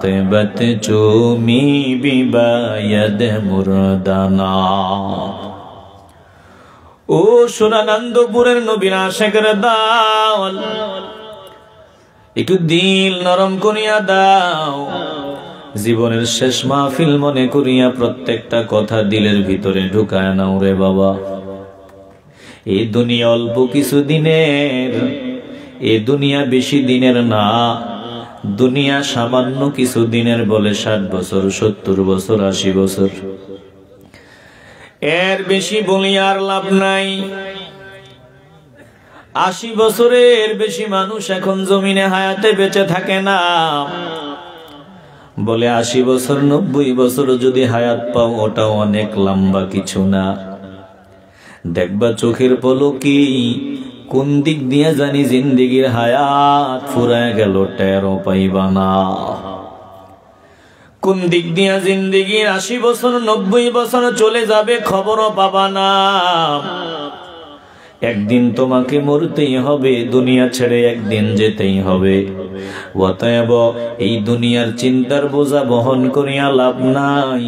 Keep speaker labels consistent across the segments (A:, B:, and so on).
A: আতবত চুমি বিবায়দ মুরদানা। ও সোনানন্দপুরের নবীর আশিকের দল, একটু দিল নরম করিয়া দাও। জীবনের শেষ মাহফিল মনে করিয়া প্রত্যেকটা কথা দিলের ভিতরে ঢুকায় নাও রে বাবা। এই দুনিয়া অল্প কিছু দিনের, এ দুনিয়া বেশি দিনের না। দুনিয়া সামান্য কিছু দিনের বলে 60 বছর, 70 বছর, 80 বছর, এর বেশি বলি আর লাভ নাই। 80 বছরের বেশি মানুষ এখন জমিনে হায়াতে বেঁচে থাকে না। বলে 80 বছর 90 বছর যদি হায়াত পাও ওটাও অনেক লম্বা কিছু না। দেখবা চোখের পলকি কোন দিক দিয়ে জানি জিন্দেগির হায়াত ফুরায় গেল টেরও পাইবা না। কোন দিক দিয়া জিন্দেগির 80 বছর 90 বছর চলে যাবে খবরও পাবা না। একদিন তোমাকে মরতেই হবে, দুনিয়া ছেড়ে একদিন যেতেই হবে। অতএব এই দুনিয়ার চিন্তার বোঝা বহন করিয়া লাভ নাই।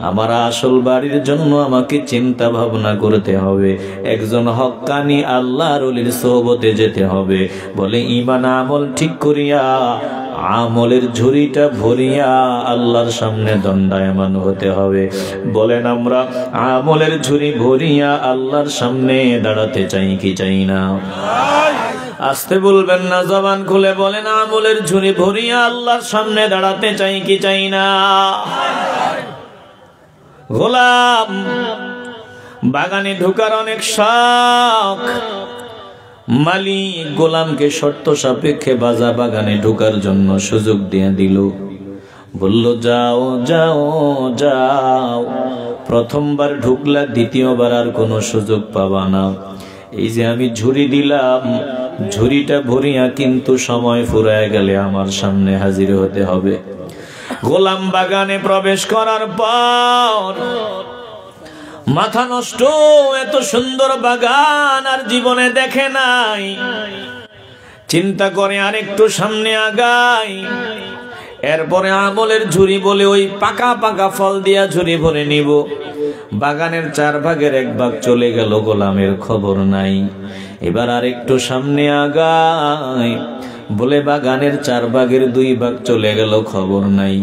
A: আমার আসল বাড়ির জন্য আমাকে চিন্তা ভাবনা করতে হবে। একজন হক্কানি আল্লাহর ওলির সোহবতে যেতে হবে। বলে ঈমান আমল ঠিক করিয়া আমলের ঝুড়িটা ভরিয়া আল্লাহর সামনে দণ্ডায়মান হতে হবে। বলেন আমরা আমলের ঝুড়ি ভরিয়া আল্লাহর সামনে দাঁড়াতে চাই কি চাই না? আসতে বলবেন না, জবান খুলে বলেন আমলের ঝুড়ি ভরিয়া আল্লাহর সামনে দাঁড়াতে চাই কি চাই না? গোলাম বাগানে ঢোকার অনেক শখ। মালিক গোলামকে শর্ত সাপেক্ষে বাগানে ঢোকার জন্য সুযোগ দিয়ে দিল। বলল যাও যাও যাও, প্রথমবার ঢুকলা, দ্বিতীয়বার আর কোনো সুযোগ পাবা না। এই যে আমি ঝুড়ি দিলাম, ঝুড়িটা ভরিয়া কিন্তু সময় ফুরায় গেলে আমার সামনে হাজির হতে হবে। গোলাম বাগানে প্রবেশ করার পর মাথা নষ্ট, এত সুন্দর বাগান আর জীবনে দেখে নাই। চিন্তা করে আর একটু সামনে আগাই। এরপরে আমলের ঝুড়ি বলে ওই পাকা পাকা ফল দিয়া ঝুড়ি ভরে নিব। বাগানের 4 ভাগের 1 ভাগ চলে গেল, গোলামের খবর নাই। এবার আর একটু সামনে আগাই। বলে বাগানের 4 ভাগের 2 ভাগ চলে গেল, খবর নাই।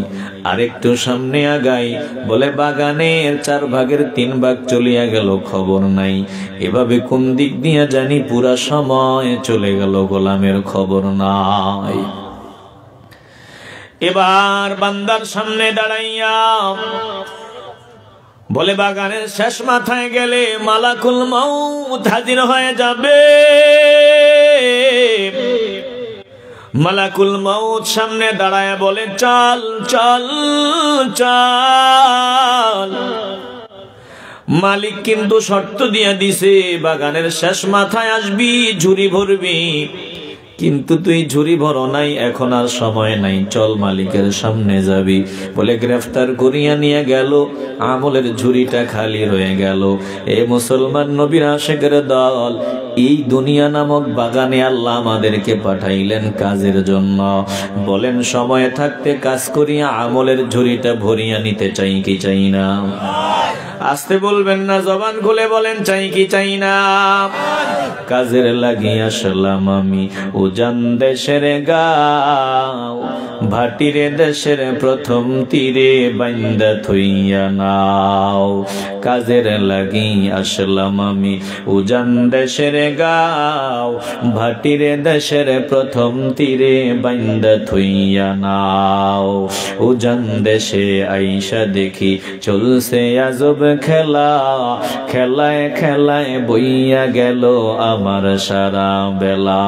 A: আরেকটু সামনে আগাই। বলে বাগানের 4 ভাগের 3 ভাগ চলিয়া গেল, খবর নাই। এভাবে কোন দিক দিয়ে জানি পুরা সময় চলে গেল, গোলামের খবর নাই। এবার বান্দার সামনে দাঁড়াইয়া বলে বাগানের শেষ মাথায় গেলে মালাকুল মউত হাজির হয়ে যাবে। মালাকুল মউত সামনে দাঁড়ায় বলে চল চল চল। মালিক কিন্তু শর্ত দিয়া দিছে, বাগানের শেষ মাথায় আসবি, ঝুড়ি ভরবি। কিন্তু তুই ঝুড়ি ভরো নাই, এখন আর সময় নাই, চল মালিকের সামনে যাবি। বলে গ্রেফতার করিয়া নিয়ে গেল, আমলের ঝুড়িটা খালি রয়ে গেল। এ মুসলমান নবীর আশিকের দল, এই দুনিয়া নামক বাগানে আল্লাহ আমাদেরকে পাঠাইলেন কাজের জন্য। বলেন সময় থাকতে কাজ করিয়া আমলের ঝুড়িটা ভরিয়া নিতে চাই কি চাই না? আসতে বলবেন না, জবান খুলে বলেন চাই কি চাই না? কাজের লাগি আসলাম আমি উজান দেশের গাঁও, ভাটিরে দেশের প্রথম তীরে বাইন্দা থইয়া নাও। কাজের লাগি আসলাম আমি উজান দেশের গাঁও, ভাটিরে দেশের প্রথম তীরে বাইন্দা থইয়া নাও। উজান দেশে আইসা দেখি চলছে আজব খেলা, খেলায় খেলায় বইয়া গেল আমার সারা বেলা।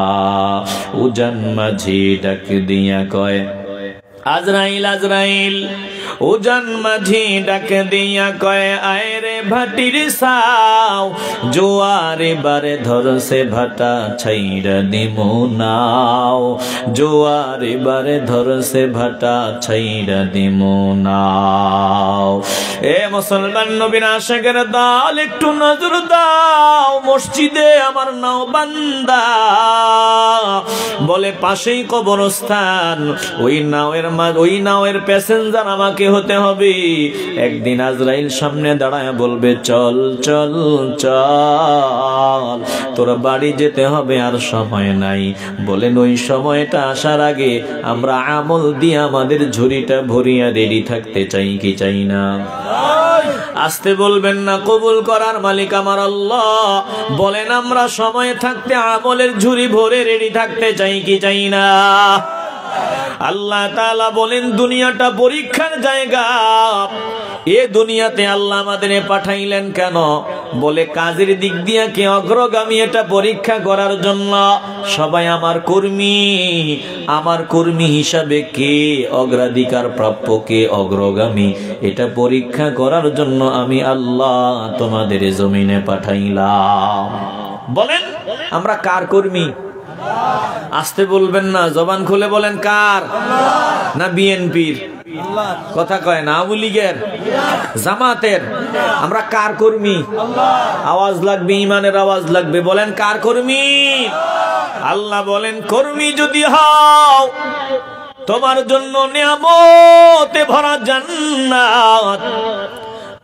A: উজান মাঝি ডাক দিয়া কয় আজরাইল আজরাইল, উজান মাঝি ডাক দিয়া কয় আয় রে ভাটির সাও জোয়ারে বারে ধরছে ভাটা ছাইরা দিমু নাও জোয়ারে বারে ধরছে ভাটা ছাইরা দিমু নাও। এ মুসলমান নবীর আশিকের দল একটু নজর দাও, মসজিদে আমার নাও বান্দা বলে পাশেই কবরস্থান, ওই নাওয়ের প্যাসেঞ্জার আমাকে হতে হবে। একদিন আজরাইল সামনে দাঁড়ায় বলবে চল চল চল তোর বাড়ি যেতে হবে, আর সময় নাই। বলেন ওই সময়টা আসার আগে আমরা আমল দিয়ে আমাদের ঝুড়িটা ভরিয়া রেডি থাকতে চাই কি চাই না? আসতে বলবেন না, কবুল করার মালিক আমার আল্লাহ। বলেন আমরা সময় থাকতে আমলের ঝুড়ি ভরে রেডি থাকতে চাই কি চাই না? আল্লাহ তাআলা বলেন দুনিয়াটা পরীক্ষার জায়গা। এ দুনিয়াতে আল্লাহ আমাদের পাঠাইলেন কেন? বলে কাজের দিক দিয়ে কে অগ্রগামী এটা পরীক্ষা করার জন্য। সবাই আমার কর্মী, আমার কর্মী হিসাবে কে অগ্রাধিকার প্রাপ্য, কে অগ্রগামী এটা পরীক্ষা করার জন্য আমি আল্লাহ তোমাদের জমিনে পাঠাইলাম। বলেন আমরা কার কর্মী? আসতে বলবেন না, জবান খুলে বলেন কার? না বিএনপির? কথা কয় না আওয়ামী লীগের, জামাতের? আমরা কার কর্মী? আওয়াজ লাগবে, ইমানের আওয়াজ লাগবে। বলেন কার কর্মী? আল্লাহ বলেন কর্মী যদি হও তোমার জন্য নিয়ামতে ভরা জান্নাত।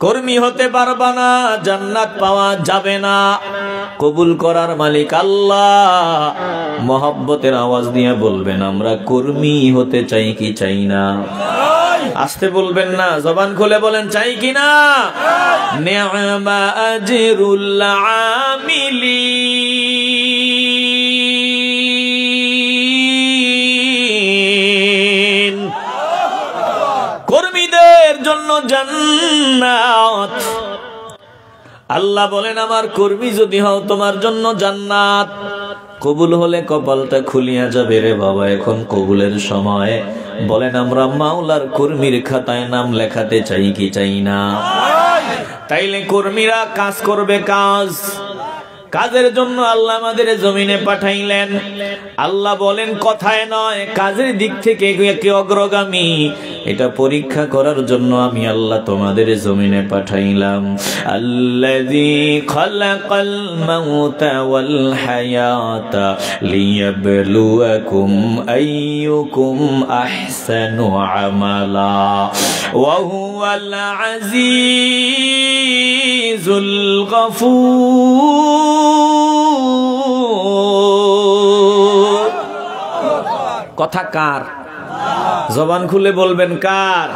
A: কর্মী হতে পারবা না, জান্নাত পাওয়া যাবে না। কবুল করার মালিক আল্লাহ। মহব্বতের আওয়াজ দিয়ে বলবেন আমরা কর্মী হতে চাই কি চাই না? আসতে বলবেন না, জবান খুলে বলেন চাই কি না? নি'মা আজরুল আমিলিন। কর্মীদের জন্য জান্নাত। আল্লাহ বলেন আমার কর্মী যদি হও তোমার জন্য জান্নাত। কবুল হলে কপালটা খুলিয়া যাবে রে বাবা, এখন কবুলের সময়। বলেন আমরা মাওলার কর্মীর খাতায় নাম লেখাতে চাই কি চাই না? তাইলে কর্মীরা কাজ করবে, কাজের জন্য আল্লাহ আমাদের জমিনে পাঠাইলেন। আল্লাহ বলেন কথায় নয়, কাজের দিক থেকে কে অগ্রগামী এটা পরীক্ষা করার জন্য আমি আল্লাহ তোমাদের জমিনে পাঠাইলাম। আল্লাযী খালাকাল মাউতা ওয়াল হায়াতা লিয়াবলুয়াকুম আইয়ুকুম আহসানু আমালা ওয়া হুয়াল আজিজুল গফুর। কথা কার? জবান খুলে বলবেন কার?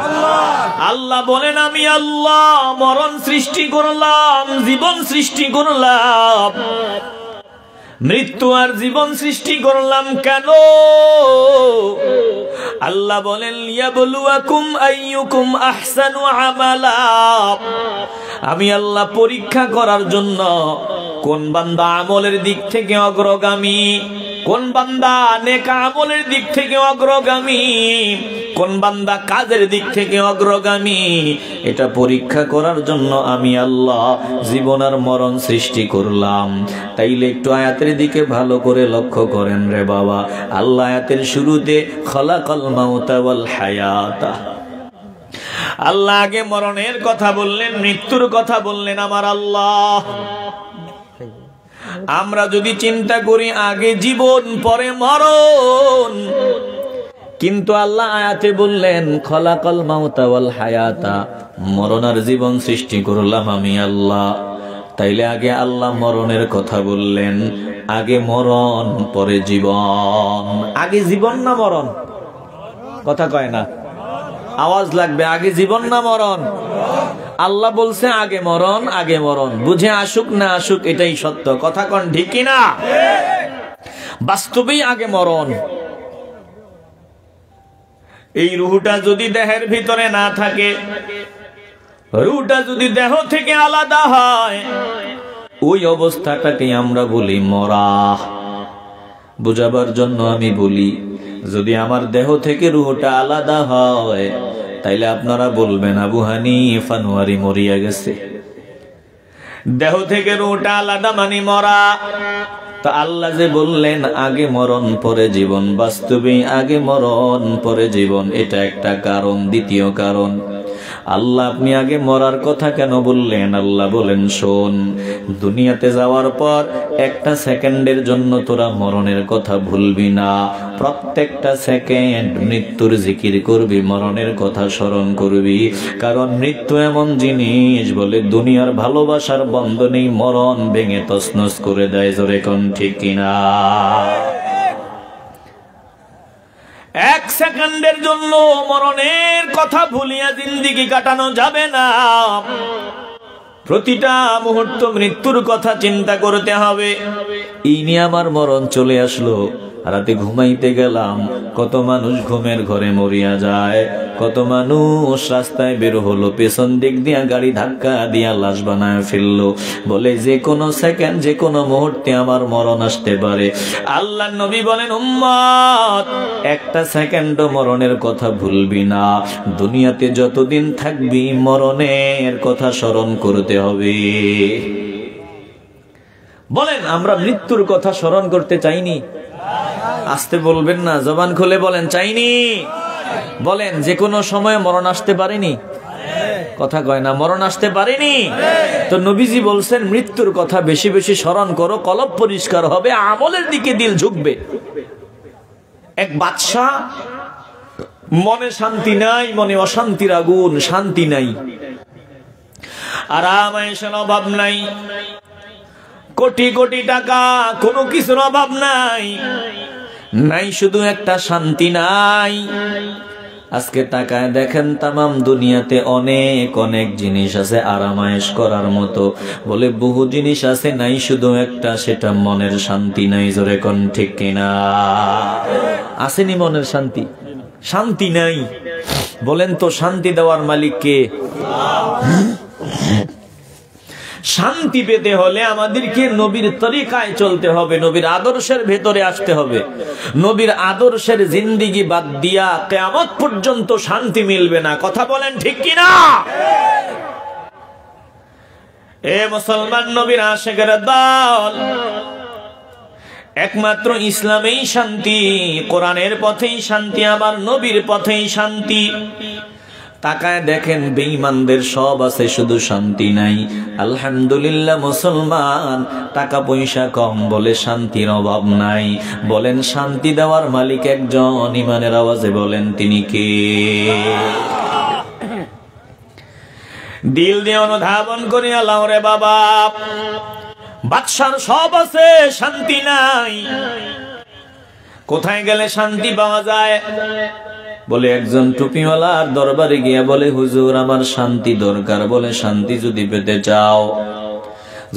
A: আল্লাহ বলেন আমি আল্লাহ মরণ সৃষ্টি করলাম, জীবন সৃষ্টি করলাম, মৃত্যু আর জীবন সৃষ্টি করলাম কেন? আল্লাহ বলেন লিয়াবলুয়াকুম আইয়ুকুম আহসানু আমালা। আমি আল্লাহ পরীক্ষা করার জন্য কোন বান্দা আমলের দিক থেকে অগ্রগামী, কোন বান্দা নেক আমলের দিক থেকে অগ্রগামী, কোন বান্দা কাজের দিক থেকে অগ্রগামী এটা পরীক্ষা করার জন্য আমি আল্লাহ জীবন আর মরণ সৃষ্টি করলাম। তাইলে একটু আয়াতের দিকে ভালো করে লক্ষ্য করেন রে বাবা। আল্লাহ আয়াতের শুরুতে খালাকাল মাউতা ওয়াল হায়াতা, আল্লাহ আগে মরণের কথা বললেন, মৃত্যুর কথা বললেন আমার আল্লাহ। আমরা যদি চিন্তা করি আগে জীবন পরে মরণ, কিন্তু আল্লাহ আয়াতে বললেন খলাকাল মাউতা ওয়াল হায়াতা, মরণ আর জীবন সৃষ্টি করলাম আমি আল্লাহ। তাইলে আগে আল্লাহ মরণের কথা বললেন, আগে মরণ পরে জীবন। আগে জীবন না মরণ? কথা কয় না, আওয়াজ লাগবে। আগে জীবন না মরণ? আল্লাহ বলছে আগে মরণ, আগে মরণ। বুঝে আসুক না আসুক এটাই সত্য। কথা কন ঠিক কিনা? বাস্তবেই আগে মরণ। এই রুহটা যদি দেহের ভিতরে না থাকে, রুহটা যদি দেহ থেকে আলাদা হয়, ওই অবস্থাটাকে আমরা বলি মরা। বুঝাবার জন্য আমি বলি, যদি আমার দেহ থেকে রুহটা আলাদা হয়, তাইলে আপনারা বলবেন আবু হানিফা নোয়ারি মরিয়া গেছে। দেহ থেকে রুহটা আলাদা মানে মরা। তো আল্লাহ যে বললেন আগে মরণ পরে জীবন, বাস্তবে আগে মরণ পরে জীবন, এটা একটা কারণ। দ্বিতীয় কারণ, আল্লাহ আপনি আগে মরার কথা কেন বললেন? আল্লাহ বলেন শোন, দুনিয়াতে যাওয়ার পর একটা সেকেন্ডের জন্য তোরা মরণের কথা ভুলবি না। প্রত্যেকটা সেকেন্ড মৃত্যুর জিকির করবি, মরণের কথা স্মরণ করবি। কারণ মৃত্যু এমন জিনিস, বলে দুনিয়ার ভালোবাসার বন্ধনেই মরণ ভেঙে তছনছ করে দেয়। জোরে কোন ঠিক কিনা? এক সেকেন্ডের জন্য মরণের কথা ভুলিয়া জিন্দেগি কাটানো যাবে না। প্রতিটা মুহূর্ত মৃত্যুর কথা চিন্তা করতে হবে। এই নিয়ে আমার মরণ চলে আসলো, রাতে ঘুমাইতে গেলাম, কত মানুষ ঘুমের ঘরে মরিয়া যায়, কত মানুষ রাস্তায় বের হলো, পেছন দিক দিয়া গাড়ি ধাক্কা দিয়া লাশ বানায় ফেললো। বলে যে কোনো সেকেন্ড, যে কোনো মুহূর্তে আমার মরণ আসতে পারে। আল্লাহর নবী বলেন উম্মত, একটা সেকেন্ডও মরণের কথা ভুলবি না। দুনিয়াতে যতদিন থাকবি মরণের কথা স্মরণ করতে হবে। বলেন আমরা মৃত্যুর কথা স্মরণ করতে চাইনি? আসতে বলবেন না, জবান খুলে বলেন চাইনি। বলেন যে কোনো সময় মরণ আসতে পারেনি? কথা কয় না, মরণ আসতে পারেনি। তো নবীজি বলছেন মৃত্যুর কথা বেশি বেশি স্মরণ করো, কলব পরিষ্কার হবে, আমলের দিকে দিল ঝুঁকবে। এক বাদশা, মনে শান্তি নাই, মনে অশান্তির আগুন, শান্তি নাই, আরাম আয়েশের অভাব নাই, কোটি কোটি টাকা, কোনো কিছুর অভাব নাই, নাই শুধু একটা শান্তি নাই। আজকে তাকায় দেখেন তামাম দুনিয়াতে অনেক অনেক জিনিস আছে আরামায়েশ করার মতো, বলে বহু জিনিস আছে, নাই শুধু একটা, সেটা মনের শান্তি নাই। জোরে কোন ঠিক কিনা? আসেনি মনের শান্তি? শান্তি নাই। বলেন তো শান্তি দেওয়ার মালিক কে? শান্তি পেতে হলে আমাদেরকে নবীর তরিকায় চলতে হবে, নবীর আদর্শের ভেতরে আসতে হবে। নবীর আদর্শের জিন্দেগি বাদ দিয়া কিয়ামত পর্যন্ত শান্তি মিলবে না। কথা বলেন ঠিক কিনা? এ মুসলমান, নবীর আশিকের দল, একমাত্র ইসলামেই শান্তি, কোরআনের পথেই শান্তি, আবার নবীর পথেই শান্তি। তাকায় দেখেন বেঈমানদের সব আছে, শুধু শান্তি নাই। আলহামদুলিল্লাহ মুসলমান, টাকা পয়সা কম বলে শান্তির অভাব নাই। বলেন শান্তি দেওয়ার মালিক একজন, ইমানের আওয়াজে বলেন তিনি কে? দিল দিয়ে অনুধাবন করি আল্লাহ রে বাবা, বাদশার সব আছে, শান্তি নাই। কোথায় গেলে শান্তি পাওয়া যায়? বলে একজন টুপিওয়ালার দরবারে গিয়া বলে হুজুর আমার শান্তি দরকার। বলে শান্তি যদি পেতে চাও,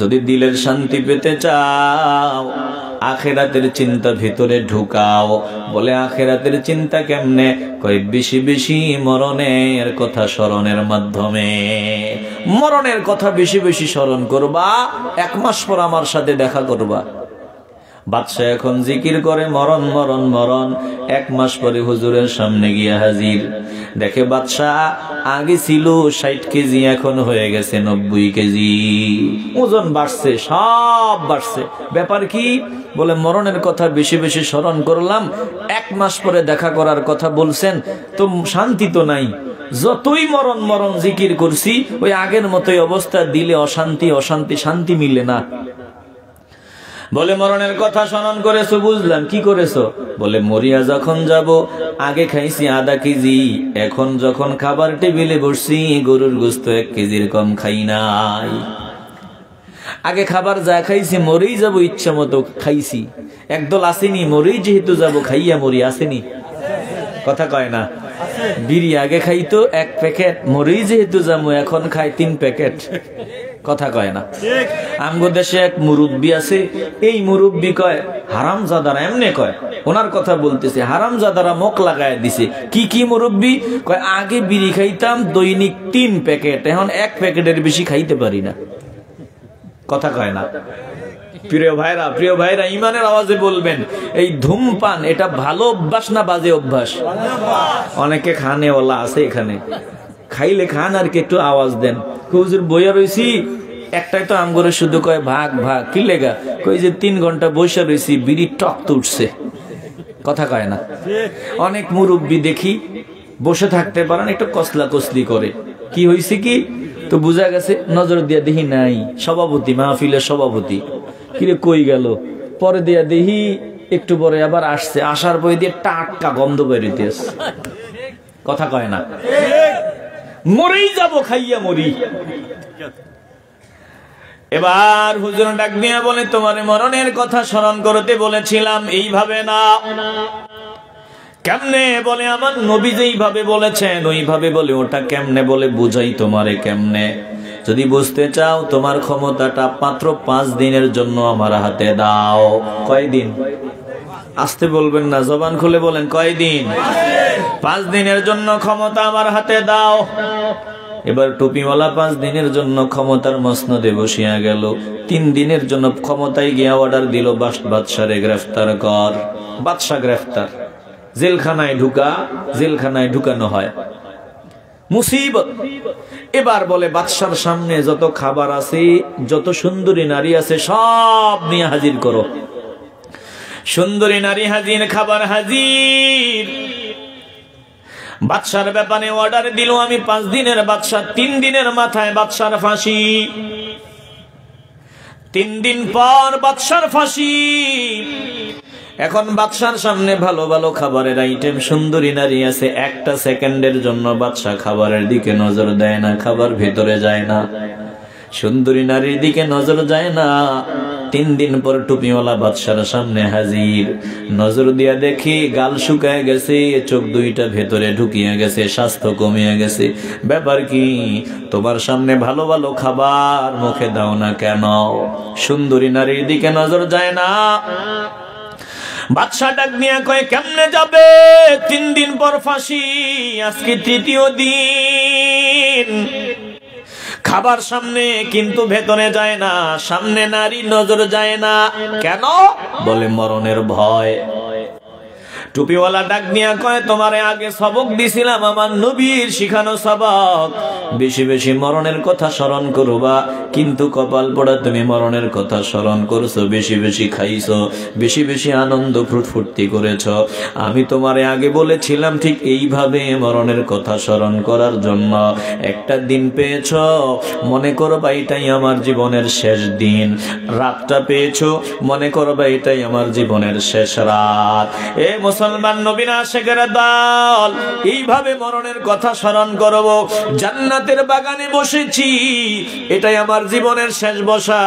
A: যদি দিলের শান্তি পেতে চাও, আখেরাতের চিন্তা ভিতরে ঢুকাও। বলে আখেরাতের চিন্তা কেমনে? কই বেশি বেশি মরণের কথা স্মরণের মাধ্যমে। মরণের কথা বেশি বেশি স্মরণ করবা, 1 মাস পর আমার সাথে দেখা করবা। বাদশা এখন জিকির করে মরণ মরণ মরণ। 1 মাস পরে হুজুরের সামনে গিয়া হাজির। দেখে বাদশা আগে ছিল 60 কেজি, এখন হয়ে গেছে 90 কেজি। ওজন বাড়ছে, সব বাড়ছে। ব্যাপার কি? বলে মরণের কথা বেশি বেশি স্মরণ করলাম, 1 মাস পরে দেখা করার কথা বলছেন, তো শান্তি তো নাই। যতই মরণ মরণ জিকির করছি, ওই আগের মতোই অবস্থা। দিলে অশান্তি, অশান্তি, শান্তি মিলে না। বলে মরণের কথা স্মরণ করেছো, বুঝলাম, কি করেছো? বলে মরিয়া যখন যাব, আগে খাইছি আধা কেজি, এখন যখন খাবার টেবিলে বসছি গরুর গোশত 1 কেজির কম খাই নাই। আগে খাবার যা খাইছি মরেই যাব, ইচ্ছা মতো খাইছি। একদল আসেনি, মরেই যেহেতু যাব খাইয়া মরি, আসেনি? কথা কয় না। বিড়ি আগে খাইতো 1 প্যাকেট, মরেই যেহেতু যাবো এখন খাই 3 প্যাকেট। কথা কয় না। আমগো দেশে এক মুরব্বী আছে, এই মুরব্বী কয় হারামজাদারা, এমনে কয়, ওনার কথা বলতেছে, হারামজাদারা মুখ লাগায় দিছে। কি কি মুরব্বী? কয় আগে বিড়ি খাইতাম দৈনিক 3 প্যাকেট, এখন 1 প্যাকেটের বেশি খাইতে পারি না। কথা কয় না। প্রিয় ভাইরা ইমানের আওয়াজে বলবেন, এই ধূমপান এটা ভালো অভ্যাস না বাজে অভ্যাস? অনেকে খানেওয়ালা আছে এখানে, খাইলে খান আর কি একটু আওয়াজ দেন। হুজুর বইয়া রইছি, একটাই তো আম করে শুধু কয় ভাগ ভাগ, কি লেগা? কই যে 3 ঘন্টা বসে রইছি, বিড়ি টক তো উঠছে, কথা কয় না। অনেক মুরব্বী দেখি বসে থাকতে পারেন, একটু কসলা কসলি করে, কি হয়েছে কি তো বুঝা গেছে, নজর দিয়া দেখি নাই সভাপতি, মাহফিলের সভাপতি, কিরে কই গেল? পরে দিয়া দেখি একটু পরে আবার আসছে, আসার বই দিয়ে টাটকা গন্ধ বেরিয়ে আসছে, কথা কয় না। মরেই যাব, খাইয়া মরি। এবার হুজুর ডাক দিয়া বলে, তোমার মরণের কথা স্মরণ করতে বলেছিলাম, এইভাবে না। কেমনে? বলে আমার নবী যেইভাবে বলেছেন ওইভাবে বলে। ওটা কেমনে বলে বুঝাই তোমারে কেমনে। যদি বুঝতে চাও তোমার ক্ষমতাটা মাত্র 5 দিনের জন্য আমার হাতে দাও। কয়দিন? আসতে বলবেন না, জবান খুলে বলেন, কয়দিন? 5 দিনের জন্য ক্ষমতা আমার হাতে দাও। এবার টুপিওয়ালা 5 দিনের জন্য ক্ষমতার মসনদে বসিয়া গেল। 3 দিনের জন্য ক্ষমতায় গিয়া অর্ডার দিল, বাদশারে গ্রেফতার কর। বাদশা গ্রেফতার, জেলখানায় ঢুকানো হয়। মুসিবত। এবার বলে বাদশার সামনে যত খাবার আছে, যত সুন্দরী নারী আছে, সব নিয়ে হাজির করো। সুন্দরী নারী হাজির, খাবার হাজির। বাদশার ব্যাপারে অর্ডার দিল, আমি 5 দিনের বাদশা, 3 দিনের মাথায় বাদশার ফাঁসি। 3 দিন পর বাদশার ফাঁসি। এখন বাদশার সামনে ভালো ভালো খাবারের আইটেম, সুন্দরী নারী আছে, একটা সেকেন্ডের জন্য বাদশা খাবারের দিকে নজর দেয় না, খাবার ভেতরে যায় না, সুন্দরী নারীর দিকে নজর যায় না। 3 দিন পর টুপিওয়ালা বাদশার সামনে হাজির। নজর দিয়া দেখি গাল শুকায় গেছে, চোখ 2টা ভেতরে ঢুকিয়ে গেছে, স্বাস্থ্য কমিয়ে গেছে। ব্যাপার কি? তোমার সামনে ভালো ভালো খাবার মুখে দাও না কেন? সুন্দরী নারীর দিকে নজর যায় না। বাদশা ডাক নিয়ে কয়, কেমনে যাবে? 3 দিন পর ফাঁসি, আজকে 3য় দিন। খাবার সামনে কিন্তু ভেতরে যায় না, সামনে নারী নজর যায় না কেন? বলে মরণের ভয়। টুপিওয়ালা ডাক নিয়ে কয়, তোমারে আগে সবক দিছিলাম, আমার নবীর শিখানো সবক, বেশি বেশি মরণের কথা স্মরণ করবা, কিন্তু কপাল পোড়া তুমি মরণের কথা স্মরণ করছো, বেশি বেশি খাইছো, বেশি বেশি আনন্দ ফুর্তি করেছো। আমি তোমারে আগে বলেছিলাম ঠিক এইভাবে মরণের কথা স্মরণ করার জন্য। একটা দিন পেয়েছো, মনে করবা এটাই আমার জীবনের শেষ দিন। রাতটা পেয়েছো, মনে করবা এটাই আমার জীবনের শেষ রাত। এ মুসলমান নবীর আশিকের দল, এইভাবে মরণের কথা স্মরণ করব। জান্নাতের বাগানে বসেছি, এটাই আমার জীবনের শেষ বসা,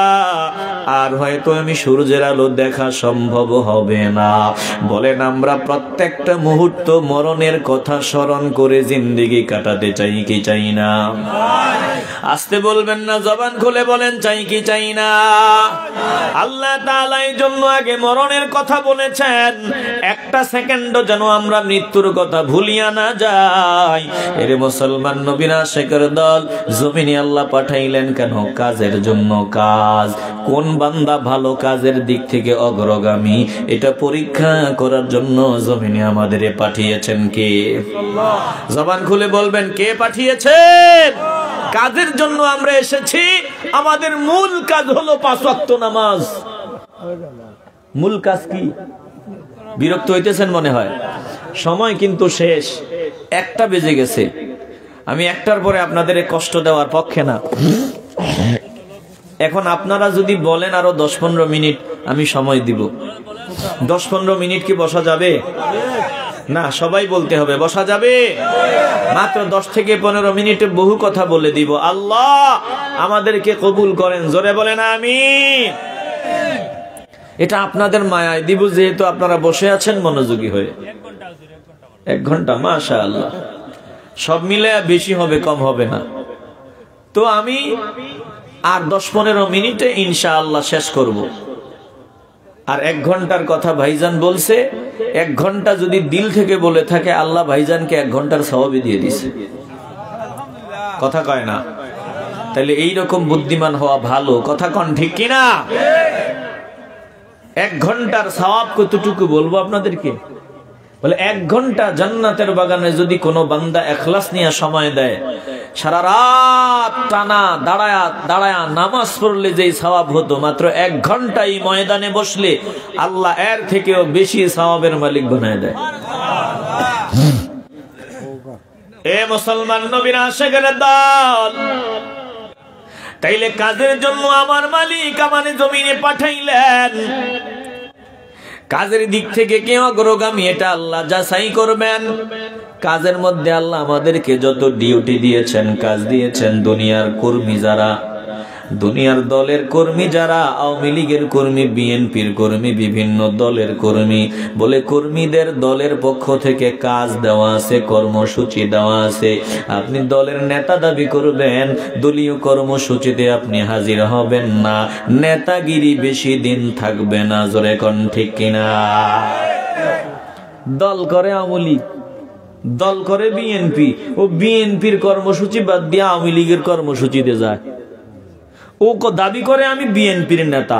A: আর হয়তো আমি সূর্যের আলো দেখা সম্ভব হবে না। বলেন আমরা প্রত্যেকটা মুহূর্ত মরণের কথা স্মরণ করে জিন্দেগি কাটাতে চাই কি চাই না? আসতে বলবেন না, জবান খুলে বলেন, চাই কি চাই না? আল্লাহ তাআলা এই জন্য আগে মরণের কথা বলেছেন, একটা সেকেন্ড যেন আমরা মৃত্যুর কথা ভুলিয়া না যাই। এরে মুসলমান নবীর আশিকের দল, জমিনে আল্লাহ পাঠাইলেন কেন? কাজের জন্য। কাজ কোন বান্দা ভালো কাজের দিক থেকে অগ্রগামী, এটা পরীক্ষা করার জন্য জমিনে আমাদের পাঠিয়েছেন কে? জবান খুলে বলবেন, কে পাঠিয়েছেন? কাজের জন্য আমরা এসেছি। আমাদের মূল কাজ হলো 5 ওয়াক্ত নামাজ। মূল কাজ কি? বিরক্ত হইতেছেন মনে হয়, সময় কিন্তু শেষ, 1টা বেজে গেছে। আমি 1টার পরে আপনাদের কষ্ট দেওয়ার পক্ষে না। এখন আপনারা যদি বলেন আরো 10-15 মিনিট আমি সময় দিব, 10-15 মিনিট কি বসা যাবে? না, সবাই বলতে হবে বসা যাবে। মাত্র 10 থেকে 15 মিনিটে বহু কথা বলে দিব। আল্লাহ আমাদেরকে কবুল করেন, জোরে বলেন আমিন। এটা আপনাদের মায়ায় দিব, যেহেতু আপনারা বসে আছেন মনোযোগী হয়ে। 1 ঘন্টা, মাশাআল্লাহ। সব মিলে বেশি হবে, কম হবে না। তো আমি আর 10-15 মিনিটে ইনশাআল্লাহ শেষ করব। আর 1 ঘন্টার কথা ভাইজান বলছে, 1 ঘন্টা যদি দিল থেকে বলে থাকে, আল্লাহ ভাইজানকে 1 ঘন্টার সওয়াবই দিয়ে দিছে। কথা কয় না? তাহলে এইরকম বুদ্ধিমান হওয়া ভালো, কথা কন ঠিক কিনা? 1 ঘন্টার সওয়াব কতটুকু বলবো আপনাদেরকে? বলে 1 ঘন্টা জান্নাতের বাগানে যদি কোনো বান্দা ইখলাস নিয়ে সময় দেয়, সারা রাত টানা দাঁড়ায়া নামাজ পড়লে যেই সওয়াব হতো, মাত্র 1 ঘন্টা এই ময়দানে বসলে আল্লাহ এর থেকেও বেশি সওয়াবের মালিক বানায় দেয়। এ মুসলমান নবীর আশিকের দল, তাইলে কাজের জন্য আমার মালিক আমারে জমিনে পাঠাইলেন। কাজের দিক থেকে কে অগ্রগামী এটা আল্লাহ যাচাই করবেন। কাজের মধ্যে আল্লাহ আমাদেরকে যত ডিউটি দিয়েছেন, কাজ দিয়েছেন, দুনিয়ার কর্মী যারা, দুনিয়ার দলের কর্মী যারা, আওয়ামী লীগের কর্মী, বিএনপির কর্মী, বিভিন্ন দলের কর্মী, বলে কর্মীদের দলের পক্ষ থেকে কাজ দেওয়া আছে, কর্মসূচি দেওয়া আছে। আপনি দলের নেতা দাবি করবেন, দলীয় কর্মসূচিতে আপনি হাজির হবেন না, নেতাগিরি বেশি দিন থাকবে না। জোরে কোন ঠিক কিনা? দল করে আওয়ামী লীগ, দল করে বিএনপি, ও বিএনপির কর্মসূচি বাদ দিয়ে আওয়ামী লীগের কর্মসূচিতে যায়। ও দাবি করে আমি বিএনপির নেতা,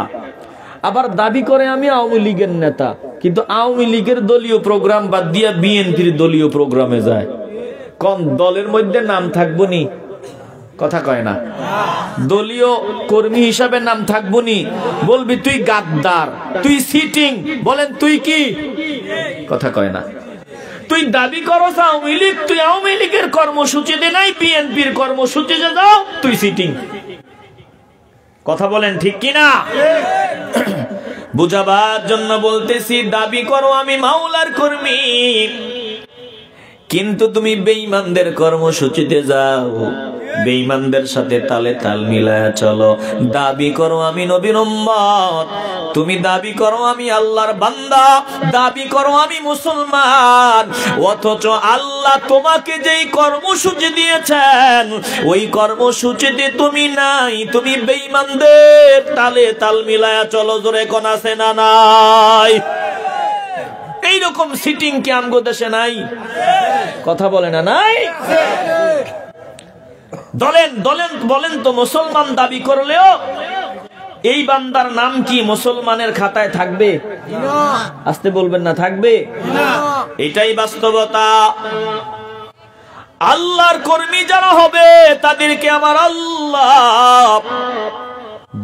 A: আবার দাবি করে আমি আওয়ামী লীগের নেতা, কিন্তু আওয়ামী লীগের দলীয় প্রোগ্রাম বাদ দিয়া বিএনপির দলীয় প্রোগ্রামে যায়। কোন দলের মধ্যে নাম থাকবো নি? কথা কয় না। দলীয় কর্মী হিসাবে নাম থাকবো নি? বলবি তুই গাদ্দার, তুই সিটিং। বলেন তুই কি? কথা কয় না। তুই দাবি করস আওয়ামী লীগ, তুই আওয়ামী লীগের কর্মসূচিতে নাই, বিএনপির কর্মসূচিতে যাও, তুই সিটিং। কথা বলেন ঠিক কিনা? বুঝাবার জন্য বলতেছি, দাবি করো আমি মাওলার কর্মী, কিন্তু তুমি বেঈমানদের কর্মসূচিতে যাও, বেঈমানদের সাথে তালে তাল মিলায়া চলো। দাবি করো আমি নবীর উম্মত, তুমি দাবি করো আমি আল্লাহর বান্দা, দাবি করো আমি মুসলমান, অথচ আল্লাহ তোমাকে যেই কর্মসূচি দিয়েছেন ওই কর্মসূচিতে তুমি নাই, তুমি বেঈমানদের তালে তাল মিলায়া চলো। জোরে কোন আছে না নাই? এইরকম সিটিং কি আমগো দেশে নাই? কথা বলে না নাই? বলেন তো, মুসলমান দাবি করলেও এই বান্দার নাম কি মুসলমানের খাতায় থাকবে? আসতে বলবেন না, থাকবে? এটাই বাস্তবতা। আল্লাহর কর্মী যারা হবে তাদেরকে আমার আল্লাহ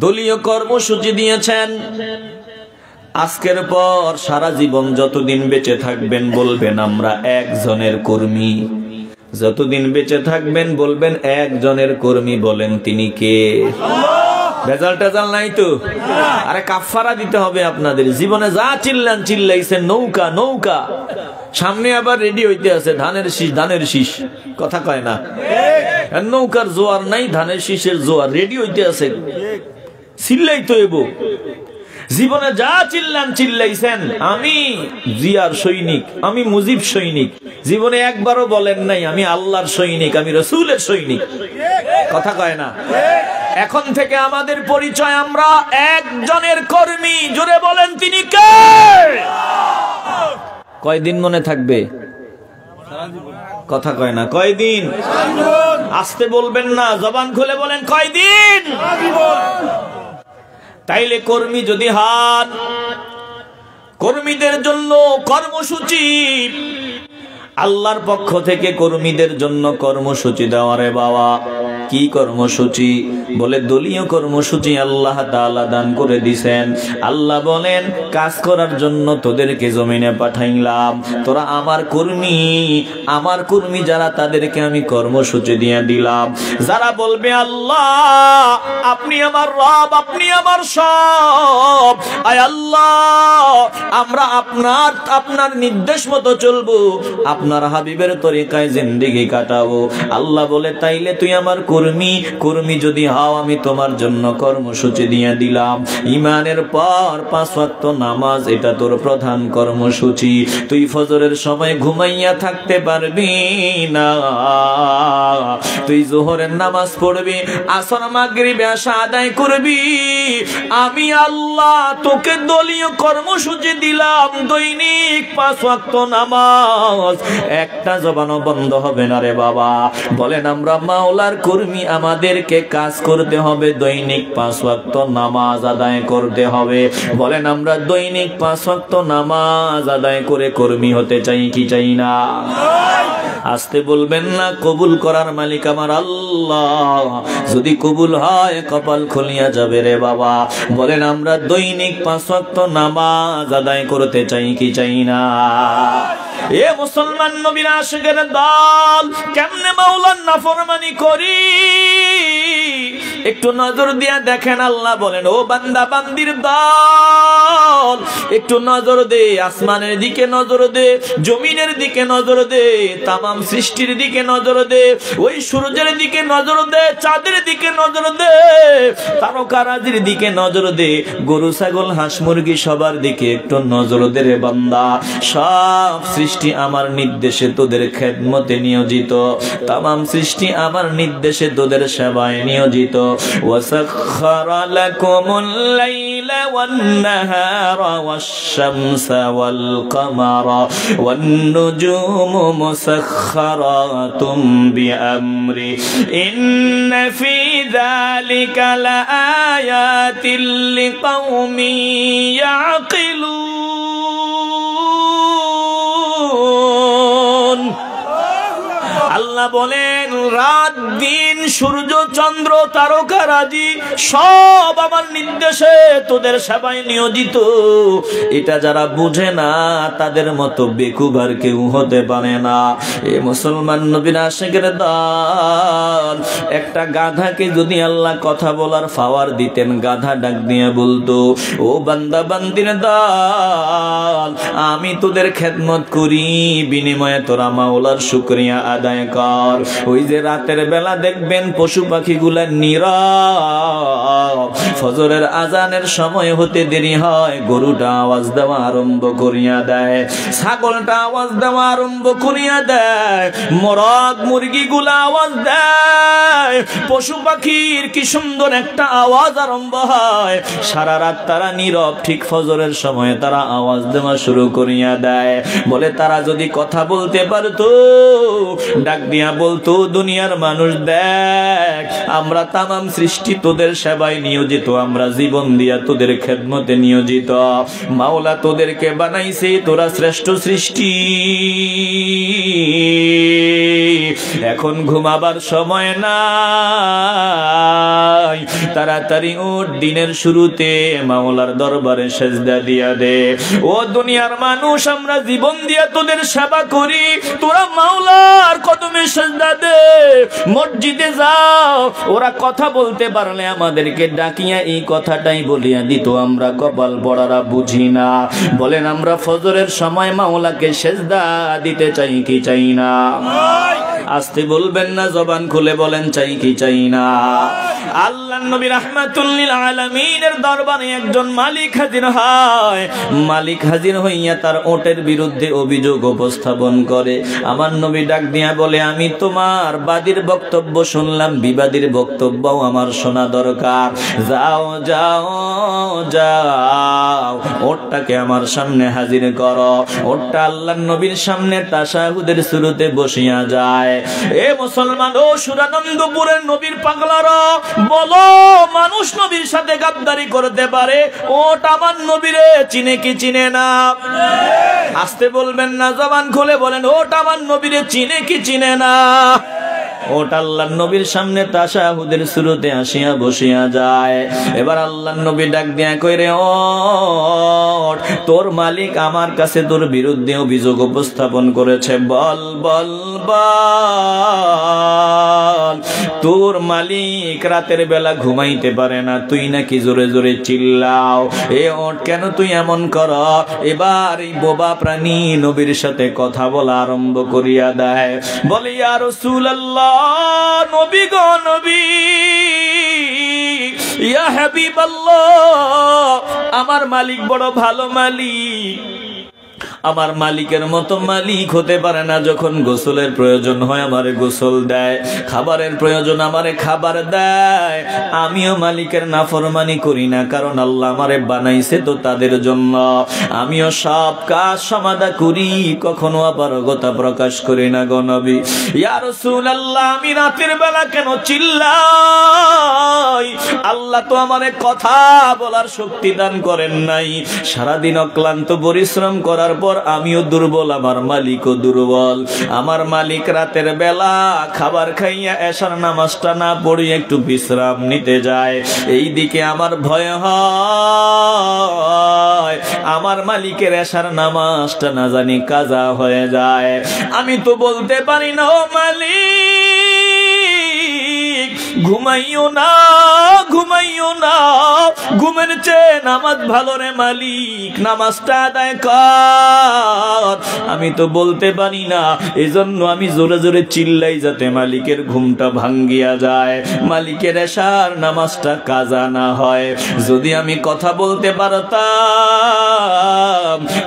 A: দলীয় কর্মসূচি দিয়েছেন। আজকের পর সারা জীবন যতদিন বেঁচে থাকবেন বলবেন আমরা একজনের কর্মী, যতদিন বেঁচে থাকবেন বলবেন একজনের কর্মী। বলেন তিনি কে? ভেজাল টেজাল নাই তো? আরে কাফারা দিতে হবে আপনাদের। জীবনে যা চিল্লাইছেন নৌকা নৌকা, সামনে আবার রেডি হইতে আছে ধানের শীষ। কথা কয় না? নৌকার জোয়ার নাই, ধানের শীষের জোয়ার রেডি হইতে আছে, চিল্লাই তো এবো। জীবনে যা চিল্লাইছেন আমি জিয়ার সৈনিক, আমি মুজিব সৈনিক, জীবনে একবারও বলেন নাই আমি আল্লাহর সৈনিক, আমি রাসূলের সৈনিক। কথা কয় না? এখন থেকে আমাদের পরিচয় আমরা একজনের কর্মী। জোরে বলেন তিনি কে? কয়দিন মনে থাকবে? কথা কয় না। কয়দিন? আসতে বলবেন না, জবান খুলে বলেন কয়দিন। তাইলে কর্মী যদি হন, কর্মীদের জন্য কর্মসূচি আল্লাহর পক্ষ থেকে, কর্মীদের জন্য কর্মসূচি দেওয়ারে বাবা। কি কর্মসূচি? বলে দলীয় কর্মসূচি আল্লাহ তাআলা দান করে দিবেন। আল্লাহ বলেন কাজ করার জন্য তোদেরকে জমিনে পাঠাইলাম, তোরা আমার কর্মী যারা তাদেরকে আমি কর্মসূচি দিয়ে দিলাম। যারা বলবে আল্লাহ আপনি আমার রব, আপনি আমার সব, আয় আল্লাহ আমরা আপনার নির্দেশ মতো চলবো, আপনার হাবিবের তরিকায় জিন্দেগি কাটাবো। আল্লাহ বলে তাইলে তুই আমার কর্মী যদি হও আমি তোমার জন্য কর্মসূচি দিয়ে দিলাম। ঈমানের পর 5 ওয়াক্ত নামাজ, এটা তোর প্রধান কর্মসূচি। তুই ফজরের সময় ঘুমাইয়া থাকতে পারবি না, তুই যোহরের নামাজ পড়বি, আসর মাগরিব এশা আদায় করবি। আমি আল্লাহ তোকে দলীয় কর্মসূচি দিলাম, দৈনিক 5 ওয়াক্ত নামাজ, একটা জবানও বন্ধ হবে না রে বাবা। বলেন আমরা মাওলার কর্মী, আমাদেরকে কাজ করতে হবে, দৈনিক 5 ওয়াক্ত নামাজ আদায় করতে হবে। বলেন আমরা দৈনিক 5 ওয়াক্ত নামাজ আদায় করে কর্মী হতে চাই কি চাই না? আসতে বলবেন না, কবুল করার মালিক আমার আল্লাহ। যদি কবুল হয় কপাল খুলিয়া যাবে রে বাবা। বলেন আমরা দৈনিক 5 ওয়াক্ত নামাজ আদায় করতে চাই কি চাই না? এ মুসলমান নবীর আশিকের দল, কেমনে মাওলার নাফরমানি করি একটু নজর দিয়া দেখেন। আল্লাহ বলেন ও বান্দা বান্দির দল, একটু নজর দে, আসমানের দিকে নজর দে, জমিনের দিকে নজর দে, তামাম সৃষ্টির দিকে নজর দে, ওই সূর্যের দিকে নজর দে, চাঁদের দিকে নজর দে, তারকারাজির দিকে নজর দে, গরু ছাগল হাঁস মুরগি সবার দিকে একটু নজর দে রে বান্দা। সব সৃষ্টি আমার নির্দেশে তোদের খেদমতে নিয়োজিত, তামাম সৃষ্টি আমার নির্দেশে তোদের সেবায় নিয়োজিত। ওয়াসাখখারা লাকুমুল লাইলা ওয়ান নাহারা ওয়াশ-শামসা ওয়াল কামারা ওয়ান নুজুমু মুসাখখারাতুম বিআমরি ইন্না ফি যালিকা লাআয়াতিল লিকাউমিন ইয়াকিলুন। আল্লাহ বলেন রাত দিন সূর্য চন্দ্র তারকারাজি সব আমার নির্দেশে তোদের সেবায় নিয়োজিত। এটা যারা বুঝে না তাদের মতো বেকুব আর কেউ হতে পারে না। এ মুসলমান নবীর আশিকের দল, একটা গাধাকে যদি আল্লাহ কথা বলার পাওয়ার দিতেন, গাধা ডাক দিয়ে বলতো ও বান্দা বান্দির দল, আমি তোদের খেদমত করি, বিনিময়ে তোরা মাওলার শুকরিয়া আদায় কর। ওই যে রাতের বেলা দেখবেন পশু পাখিগুলা নীরব, ফজরের আজানের সময় হতে দেরি হয়, গরুটা আওয়াজ দেওয়া আরম্ভ করিয়া দেয়, ছাগলটা আওয়াজ দেওয়া আরম্ভ করিয়া দেয়, মোরগ মুরগিগুলা আওয়াজ দেয়, পশু পাখির কি সুন্দর একটা আওয়াজ আরম্ভ হয়। সারা রাত তারা নীরব, ঠিক ফজরের সময় তারা আওয়াজ দেওয়া শুরু করিয়া দেয়। বলে তারা যদি কথা বলতে পারতো, ডাক দিয়া বলতো দুনিয়ার মানুষ দেখ, আমরা তামাম সৃষ্টি তোদের সেবায় নিয়োজিত, আমরা জীবন দিয়া তোদের খেদমতে নিয়োজিত। মাওলা তোদেরকে বানাইছে, তোরা শ্রেষ্ঠ সৃষ্টি। এখন ঘুমাবার সময় নাই, তাড়াতাড়ি ওর দিনের শুরুতে মাওলার দরবারে সেজদা দিয়া দে। ও দুনিয়ার মানুষ, আমরা জীবন দিয়া তোদের সেবা করি, তোরা মাওলার কদমে সেজদা দে। মসজিদে যাও, ওরা কথা বলতে পারলে আমাদেরকে ডাকিয়া এই কথাটাই বলিয়া দিত, আমরা কপাল পড়ারা বুঝি না। বলেন আমরা ফজরের সময় মাওলাকে সেজদা দিতে চাই কি চাই না? আসতে বলবেন না, জবান খুলে বলেন চাই কি চাই না? আল্লাহর নবী রাহমাতুল লিল আলামিনের দরবারে একজন মালিক হাজির হয়। মালিক হাজির হইয়া তার ওটের বিরুদ্ধে অভিযোগ উপস্থাপন করে। আমার নবী ডাক দিয়া বলে, আমি তোমার বাদীর বক্তব্য শুনলাম, বিবাদীর বক্তব্যও আমার শোনা দরকার। যাও যাও যাও, ওটটাকে আমার সামনে হাজির করো। ওটটা আল্লাহর নবীর সামনে তাশাহুদের শুরুতে বসিয়া যায়। এ মুসলমান ও সুরানন্দপুরের নবীর পাগলারা, বলো মানুষ নবীর সাথে গাদ্দারি করতে পারে? ওট আমার নবীরে চিনে কি চিনে না? আসতে বলবেন না, জবান খুলে বলেন ওট আমার নবীরে চিনে কি চিনে না? ওট আল্লাহর নবীর সামনে তাশাহুদের শুরুতে আসিয়া বসিয়া যায়। এবার আল্লাহর নবী ডাক দিয়া কই, রে ওট, তোর মালিক আমার কাছে তোর বিরুদ্ধে অভিযোগ উপস্থাপন করেছে, বল বল বল। তোর মালিক রাতের বেলা ঘুমাইতে পারে না, তুই নাকি জোরে জোরে চিল্লাও। এ ওট, কেন তুই এমন কর? এবার এই বোবা প্রাণী নবীর সাথে কথা বলা আরম্ভ করিয়া দেয়। বলে ইয়া রাসূলুল্লাহ, নবী গো নবী, ইয়া হাবিবাল্লাহ, আমার মালিক বড় ভালো মালিক, আমার মালিকের মতো মালিক হতে পারে না। যখন গোসলের প্রয়োজন হয় আমারে গোসল দেয়, খাবারের প্রয়োজন আমারে খাবার দেয়। আমিও মালিকের নাফরমানি করি না, কারণ আল্লাহ আমারে বানাইছে তো তাদের জন্য। আমিও সব কাজ সমাধা করি, কখনো অপারগতা প্রকাশ করি না গো নবী। ইয়া রাসূলুল্লাহ, আমি রাতের বেলা কেন চিল্লাই? আল্লাহ তো আমারে কথা বলার শক্তি দান করেন নাই। সারাদিন অক্লান্ত পরিশ্রম করার পর আমিও দুর্বল, আমার মালিকও দুর্বল। আমার মালিক রাতের বেলা খাবার খাইয়া এশার নামাজটা না পড়িয়ে একটু বিশ্রাম নিতে যায়। এই দিকে আমার ভয় হয় আমার মালিকের এশার নামাজটা না জানি কাজা হয়ে যায়। আমি তো বলতে পারি না, ও মালিক ঘুমাইও না, ঘুমাইও না, ঘুমের চেয়ে নামাজ ভালো রে মালিক, নামাজটা আদায় কর। আমি তো বলতে পারি না, এজন্য আমি জোরে জোরে চিল্লাই যাতে মালিকের ঘুমটা ভাঙ্গিয়া যায়, মালিকের এশার নামাজটা কাজা না হয়। যদি আমি কথা বলতে পারতাম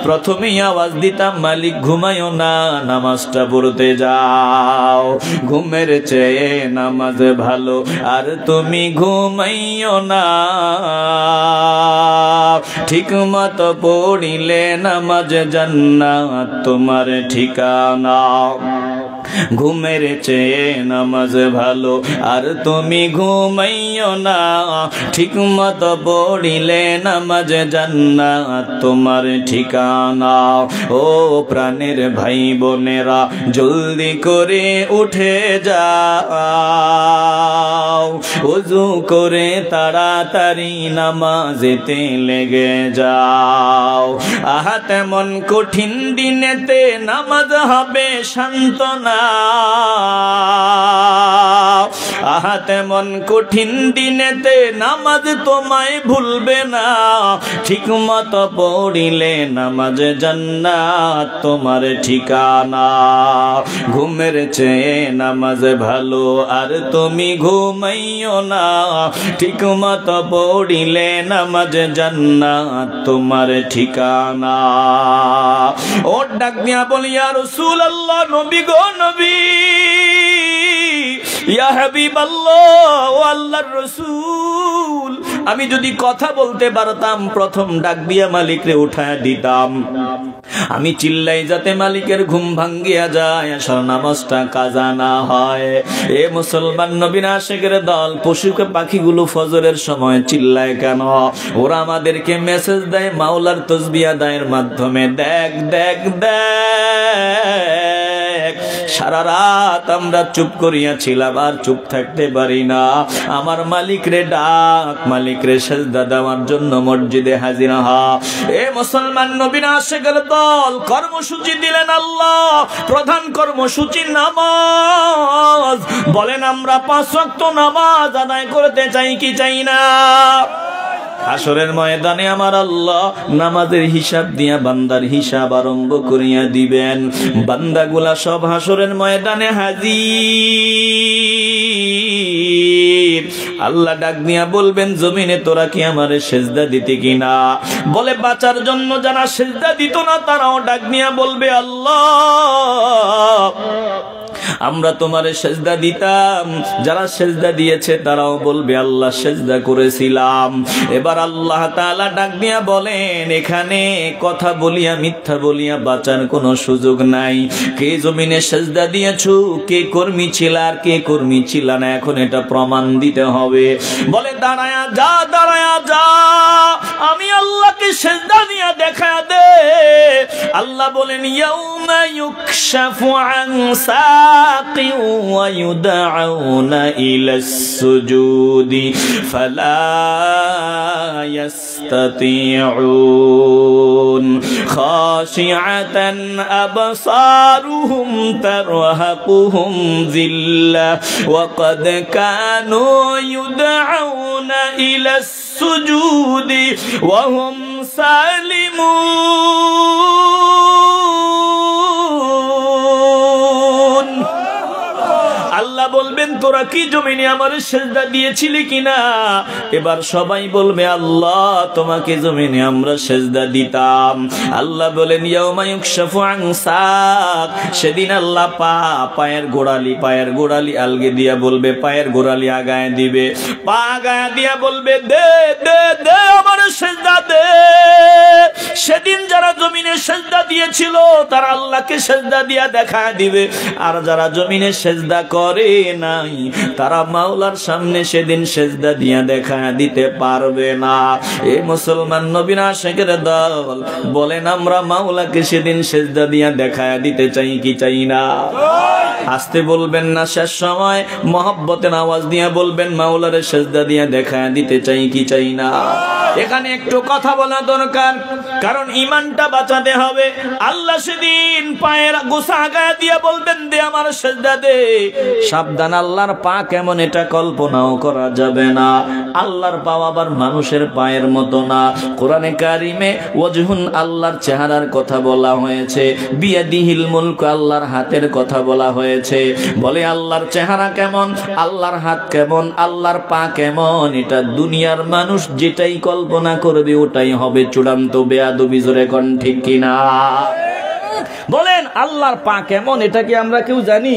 A: প্রথমেই আওয়াজ দিতাম, মালিক ঘুমাইও না, নামাজটা পড়তে যাও। ঘুমের চেয়ে নামাজ ভালো, আর তুমি ঘুমাইও না। ঠিক মতো পড়িলে নামাজ জান্নাত তোমার ঠিকানা। ঘুমের চেয়ে নামাজ ভালো, আর তুমি ঘুমাইও না। ঠিক মতো পড়িলে নামাজ জান্নাত তোমার ঠিকানা। ও প্রাণের ভাই বোনেরা, জলদি করে উঠে যাও, ওযু করে তাড়াতাড়ি নামাজেতে লেগে যাও। আহা তেমন কঠিন দিনেতে নামাজ হবে সান্ত্বনা। আহা তেমন কঠিন দিনেতে নামাজ তোমায় ভুলবে না। ঠিক মতো পড়িলে নামাজ জান্নাত তোমার ঠিকানা। ঘুমের চেয়ে নামাজ ভালো, আর তুমি ঘুমাইও না। ঠিক মতো পড়িলে নামাজ জান্নাত তোমার ঠিকানা। ও ডাক দিয়া বলি, ইয়া রাসূলুল্লাহ, নবী গো নবী, ইয়া হাবিবাল্লাহ, ও আল্লাহর রাসূল, আমি যদি কথা বলতে পারতাম প্রথম ডাক দিয়া মালিকরে উঠায়া দিতাম। আমি চিল্লাই যাতে মালিকের ঘুম ভাঙ্গিয়া যায়, আসার নামাজটা কাজা না হয়। এ মুসলমান নবীর আশিকের দল, পশু পাখিগুলো ফজরের সময় চিল্লায় কেন? ওরা আমাদেরকে মেসেজ দেয় মাওলার তাসবিহ আদায়ের মাধ্যমে। দেখ দেখ দেখ, সারা রাত আমরা চুপ করিয়াছিলাম, আর চুপ থাকতে পারি না। আমার মালিকরে ডাক, মালিকরে সেজদা দেওয়ার জন্য মসজিদে হাজির হ। এ মুসলমান নবীর আশিকের দল, কর্মসূচি দিলেন আল্লাহ। প্রধান কর্মসূচি নামাজ। বলেন আমরা 5 ওয়াক্ত নামাজ আদায় করতে চাই কি চাই না? হাসরের ময়দানে আমার আল্লাহ নামাজের হিসাব দিয়া বান্দার হিসাব আরম্ভ করিয়া দিবেন। বান্দাগুলা সব হাসরের ময়দানে হাজির। আল্লাহ ডাক দিয়া বলবেন, জমিনে তোরা কি আমারে সেজদা দিতে কিনা? বলে বাঁচার জন্য যারা সেজদা দিত না তারাও ডাক দিয়া বলবে, আল্লাহ আমরা তোমারে সেজদা দিতাম। যারা সেজদা দিয়েছে তারাও বলবে, আল্লাহ সেজদা করেছিলাম। এবার আল্লাহ তাআলা ডাক দিয়া বলেন, এখানে কথা বলিয়া মিথ্যা বলিয়া বাঁচার কোনো সুযোগ নাই। কে জমিনে সেজদা দিয়েছো, কে কর্মী ছিল আর কে কর্মী ছিল না, এখন এটা প্রমাণ দিতে হবে। বলে দাঁড়ায়া যা, দাঁড়ায়া যা, আমি আল্লাহকে সেজদা দিয়া দেখা দে। আল্লাহ বলেন, ইয়াউমা ইউকশাফু আন সাকি ওয়া ইউদআউনা ইলাস সুজুদি ফালা ইয়াস্তাতিউন খাশিআতান আবসারুহুম তারহাকুহুম যিল্লাহ ওয়া ক্বাদ কানু ইউদআউনা ইলাস সুজুদি ওয়া হুম সালিমুন। আল্লাহ বলবেন, বলবেন তোরা কি জমিনে আমার সেজদা দিয়েছিলি কিনা? এবার সবাই বলবে আল্লাহ তোমাকে জমিনে আমরা সেজদা দিতাম। আল্লাহ বলেন ইয়াউমা ইউকশাফু আন সাক, সেদিন আল্লাহ পায়ের গোড়ালি আলগে দিয়া বলবে, পায়ের গোড়ালি আগায় দিবে, পা আগায় দিয়া বলবে দে দে দে আমার সেজদা দে। সেদিন যারা জমিনে সেজদা দিয়েছিল তারা আল্লাহকে সেজদা দিয়া দেখায় দিবে, আর যারা জমিনে সেজদা করে নাই তারা মাওলার সামনে সেদিন সেজদা দিয়া দেখায় দিতে পারবে না। এই মুসলমান নবীর আশিকের দল বলেন আমরা মাওলাকে সেদিন সেজদা দিয়া দেখায় দিতে চাই কি চাই না? আসতে বলবেন না, শেষ সময় মহব্বতের আওয়াজ দিয়া বলবেন মাওলারে সেজদা দিয়া দেখায় দিতে চাই কি চাই না? এখানে একটু কথা বলা দরকার, কারণ ইমানটা বাঁচাতে হবে। আল্লাহ সেদিন পায়ের গোসা আগায় দিয়া বলবেন দে আমার সেজদা দে। সাবধান, আল্লাহর পা কেমন এটা কল্পনাও করা যাবে না। আল্লাহর পা আবার মানুষের পায়ের মতো না। কোরআনে কারিমে ওয়াজহুন আল্লাহর চেহারার কথা বলা হয়েছে, বিয়াদিহিল মুলক আল্লাহর হাতের কথা বলা হয়েছে। বলে আল্লাহর চেহারা কেমন, আল্লাহর হাত কেমন, আল্লাহর পা কেমন, এটা দুনিয়ার মানুষ যেটাই কল্পনা করবে ওটাই হবে চূড়ান্ত বেয়াদবি। জোরে কোন ঠিক কিনা? বলেন আল্লাহর পা কেমন এটা কি আমরা কেউ জানি?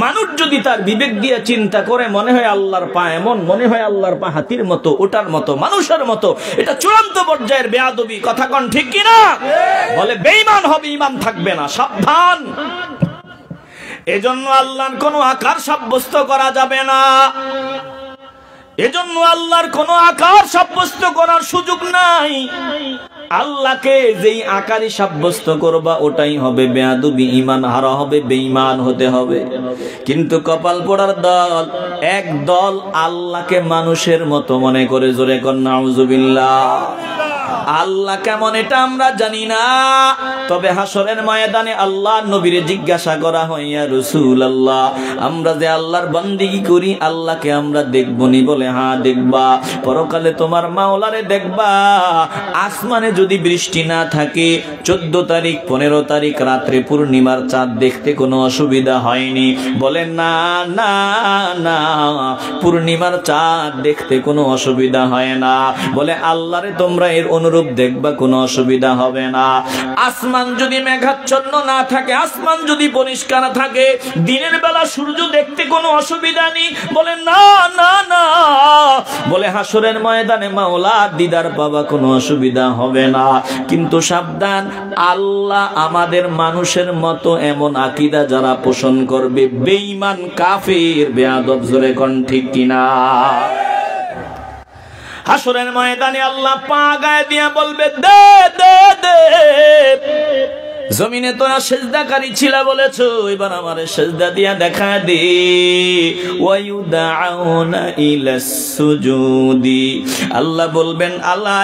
A: মানুষ যদি তার বিবেক দিয়ে চিন্তা করে মনে হয় আল্লাহর পা এমন, মনে হয় আল্লাহর পা হাতির মতো, ওটার মতো, মানুষের মতো, এটা চূড়ান্ত পর্যায়ের বেয়াদবি। কথা কোন ঠিক কিনা? বলে বেঈমান হবে, ঈমান থাকবে না। সাবধান, এজন্য আল্লাহর কোনো আকার সাব্যস্ত করা যাবে না। এজন্য আল্লাহর কোনো আকার সাব্যস্ত করার সুযোগ নাই। আল্লাহকে যেই আকারই সাব্যস্ত করবা ওটাই হবে বেয়াদবি, ঈমান হারা হবে, বেঈমান হতে হবে। কিন্তু কপাল পোড়ার দল, এক দল আল্লাহকে মানুষের মতো মনে করে। জোরে কোন নাউজুবিল্লাহ। আল্লাহ কেমন এটা আমরা জানি না, তবে হাসরের ময়দানে আল্লাহ নবীরে জিজ্ঞাসা করা হয় ইয়া রাসূলুল্লাহ আমরা যে আল্লাহর বান্দিগি করি আল্লাহকে আমরা দেখবনি? বলে হ্যাঁ দেখবা। পরকালে তোমার মাওলারে দেখবা। আসমানে যদি বৃষ্টি না থাকে, 14 তারিখ 15 তারিখ রাত্রে পূর্ণিমার চাঁদ দেখতে কোনো অসুবিধা হয়নি? বলে না না না, পূর্ণিমার চাঁদ দেখতে কোনো অসুবিধা হয় না। বলে আল্লাহরে তোমরা এর অনুরূপ দেখবা, কোনো অসুবিধা হবে না। আসমান যদি মেঘাচ্ছন্ন না থাকে, আসমান যদি পরিষ্কার থাকে, দিনের বেলা সূর্য দেখতে কোনো অসুবিধা নেই? বলে না না না। বলে হাসরের ময়দানে মাওলার দিদার পাবা, কোনো অসুবিধা হবে না। কিন্তু সাবধান, আল্লাহ আমাদের মানুষের মতো এমন আকীদা যারা পোষণ করবে, বেঈমান, কাফের, বেয়াদব। জোরে কোন ঠিক কিনা? হাসরের ময়দানে আল্লাহ পা গায়ে দিয়া বলবে দে দে দে। জমিনে তোরা সেজদাকারী ছিলা বলেছো, এবার আমারে সেজদা দিয়া দেখা দে। ওয়ায়ুদাউনা ইলাস সুজুদি, আল্লাহ বলবেন আল্লাহ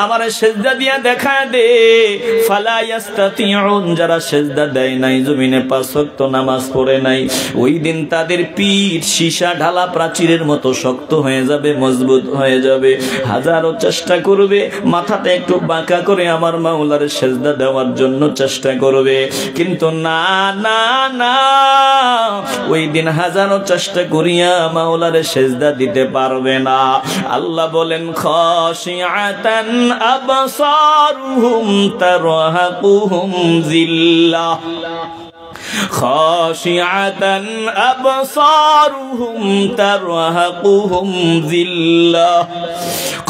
A: আমারে সেজদা দিয়া দেখা দে। ফালা ইয়াস্তাতিউন, যারা সেজদা দেয় নাই, জমিনে 5 ওয়াক্ত নামাজ পড়ে নাই, ওই দিন তাদের পিঠ সীসা ঢালা প্রাচীরের মতো শক্ত হয়ে যাবে, মজবুত হয়ে যাবে। হাজারো চেষ্টা করবে, মাথাটা একটু বাঁকা করে আমার মাওলার সেজদা দেওয়ার জন্য চেষ্টা করবে, কিন্তু না না না, ওই দিন হাজারো চেষ্টা করিয়া মাওলারে সেজদা দিতে পারবে না। আল্লাহ বলেন খাশিআতান আবসারুহুম তারহাকুহুম যিল্লাহ, খাশিআতান আবসারুহুম তারহাকুহুম যিল্লাহ,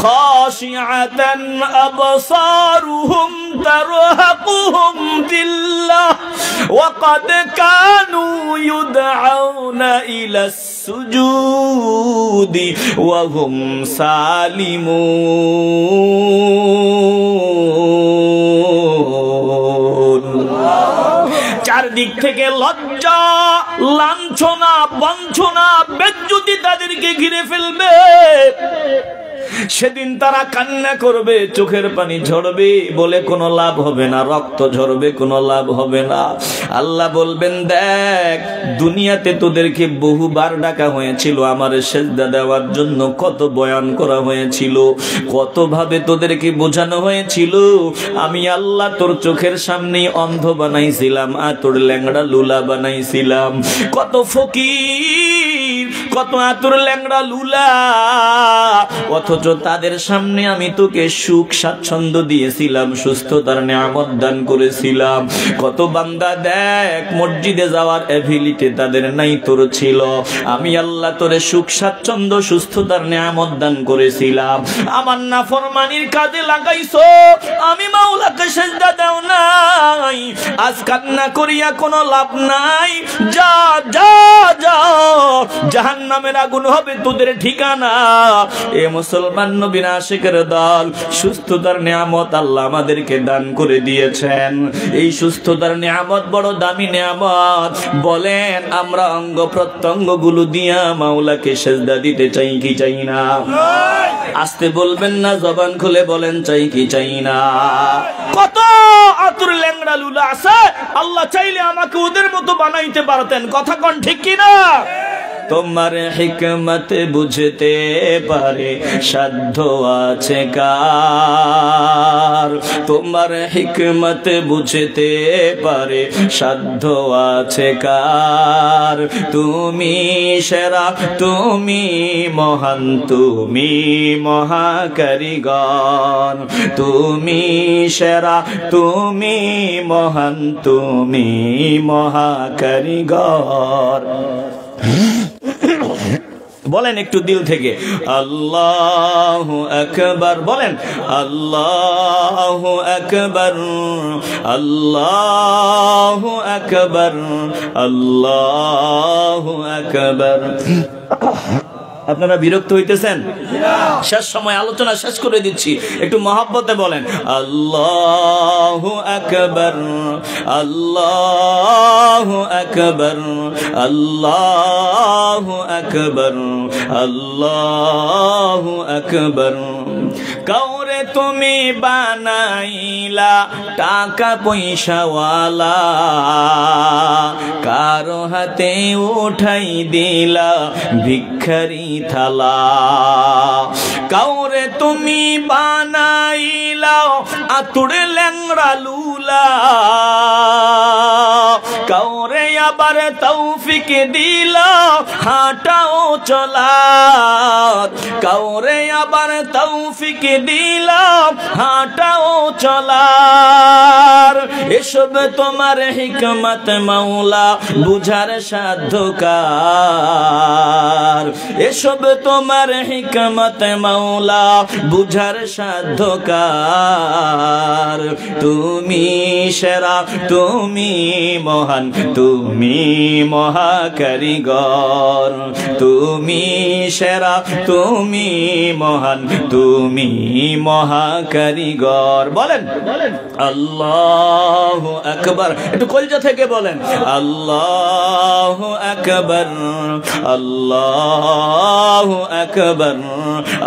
A: খাশিআতান আবসারুহুম তারহাকুহুম যিল্লাহ ওয়া ক্বাদ কানু ইউদআউনা ইলাস সুজুদি ওয়া হুম সালিমুন। চারদিক থেকে লজ্জা, লাঞ্ছনা, বঞ্চনা, বেজ্জতি তাদেরকে ঘিরে ফেলবে। সেদিন তারা কান্না করবে, চোখের পানি ঝরবে, বলে কোনো লাভ হবে না, রক্ত ঝরবে, কোনো লাভ হবে না। আল্লাহ বলবেন, দেখ দুনিয়াতে তোদেরকে বহুবার ডাকা হয়েছিল আমার সেজদা দেওয়ার জন্য, কত বয়ান করা হয়েছিল, কত ভাবে তোদেরকে বোঝানো হয়েছিল। আমি আল্লাহ তোর চোখের সামনেই অন্ধ বানাইছিলাম, আর তোর ল্যাংড়া লুলা বানাইছিলাম। কত ফকির, কত আতুর ল্যাংড়া লুলা, অথচ তাদের সামনে আমি তোকে সুখ স্বাচ্ছন্দ্য দিয়েছিলাম, সুস্থতার নিয়ামত দান করেছিলাম। কত বান্দা দেখ মসজিদে যাওয়ার এবিলিটি তাদের নাই, তোর ছিল। আমি আল্লাহ তোরে সুখ স্বাচ্ছন্দ্য সুস্থতার নিয়ামত দান করেছিলাম। আমার নাফরমানির কাজে লাগাইছো, আমি মাওলাকে সিজদা দাও নাই। আজ কান্না করিয়া কোনো লাভ নাই, যা যা যা, জাহান্নামের আগুন হবে তোদের ঠিকানা। এ মুসলমান নবীর আশিকের দল, সুস্থতার নিয়ামত আল্লাহ আমাদেরকে দান করে দিয়েছেন। এই সুস্থতার নিয়ামত বড় দামি নিয়ামত। বলেন আমরা অঙ্গ প্রত্যঙ্গ গুলো দিয়া মাওলাকে সিজদা দিতে চাই কি চাই না? আস্তে বলবেন না, জবান খুলে বলেন চাই কি চাই না? কত আতুর ল্যাংড়া লুলা আছে, আল্লাহ চাইলে আমাকে ওদের মতো বানাইতে পারতেন। কথা কোন ঠিক কিনা? তোমার হিকমত বুঝতে পারে সাধ্য আছে কার? তোমার হিকমত বুঝতে পারে সাধ্য আছে কার? তুমি সেরা, তুমি মহান, তুমি মহাকারিগর। তুমি সেরা, তুমি মহান, তুমি মহাকারিগর। বলেন একটু দিল থেকে আল্লাহু আকবার। বলেন আল্লাহু আকবার, আল্লাহু আকবার, আল্লাহু আকবার। আপনারা বিরক্ত হইতেছেন? শেষ সময় আলোচনা শেষ করে দিচ্ছি, একটু মহব্বতে বলেন আল্লাহু আকবার, আল্লাহু আকবার, আল্লাহু আকবার, আল্লাহু আকবার। কাউরে তুমি বানাইলা টাকা পয়সাওয়ালা, কারো হাতে উঠাই দিলা ভিখারি থালা। কাউরে তুমি বানাইলা আতুড়ে ল্যাংড়া লুলা, কাউরে আবার তৌফিক দিলা হাঁটাও চলা, কাউরে আবার তৌফিক দিলা হাঁটাও চলার। এসব তোমার হিকমত মাওলা বুঝার সাধ্য কার? এসব তোমার হিকমত মাওলা বুঝার সাধ্য কার? তুমি সেরা, তুমি মহান, তুমি মহাকারিগর। তুমি সেরা, তুমি মহান, তুমি মহাকারিগর। বলেন আল্লাহু আকবার, একটু কলজা থেকে বলেন আল্লাহু আকবার, আল্লাহু আকবার,